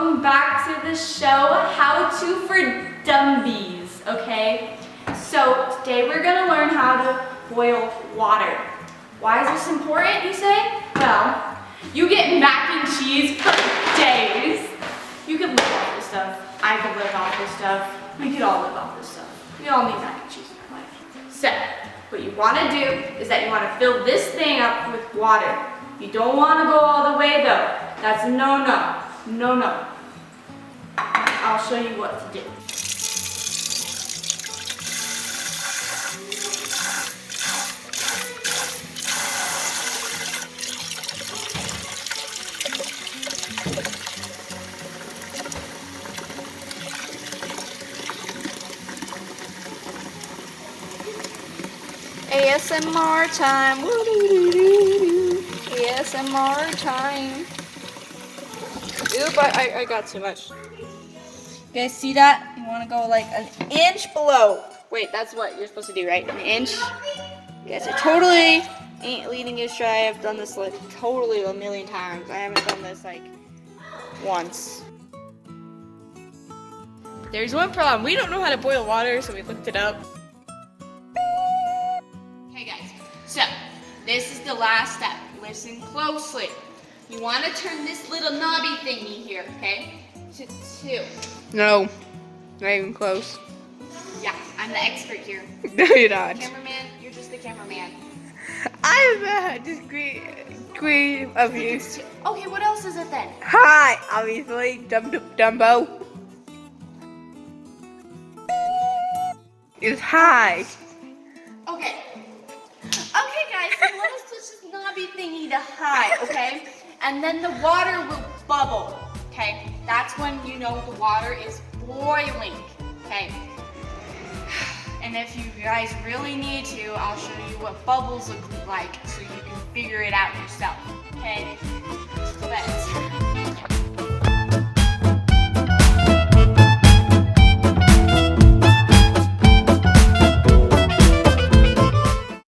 welcome back to the show, How To for Dummies, okay? So today we're gonna learn how to boil water. Why is this important, you say? Well, you get mac and cheese for days. You could live off this stuff. I could live off this stuff. We could all live off this stuff. We all need mac and cheese in our life. So, what you wanna do is that you wanna fill this thing up with water. You don't wanna go all the way though. That's a no-no. No. I'll show you what to do. ASMR time. Woo-doo-doo-doo-doo. ASMR time. Oop, I got too much. You guys see that? You want to go like an inch below. Wait, that's what you're supposed to do, right? An inch. You guys are totally ain't leading you astray. I've done this like totally a million times. I haven't done this like once. There's one problem. We don't know how to boil water, so we looked it up. Okay, guys. So this is the last step. Listen closely. You want to turn this little knobby thingy here, okay, to 2. No, not even close. Yeah, I'm the expert here. No, you're not. Cameraman, you're just the cameraman. I'm just queen of use. Okay, what else is it then? Hi, obviously, Dumbo. It's high. Okay. Okay, guys, so let us switch this knobby thingy to high, okay? And then the water will bubble, okay? That's when you know the water is boiling, okay? And if you guys really need to, I'll show you what bubbles look like so you can figure it out yourself, okay?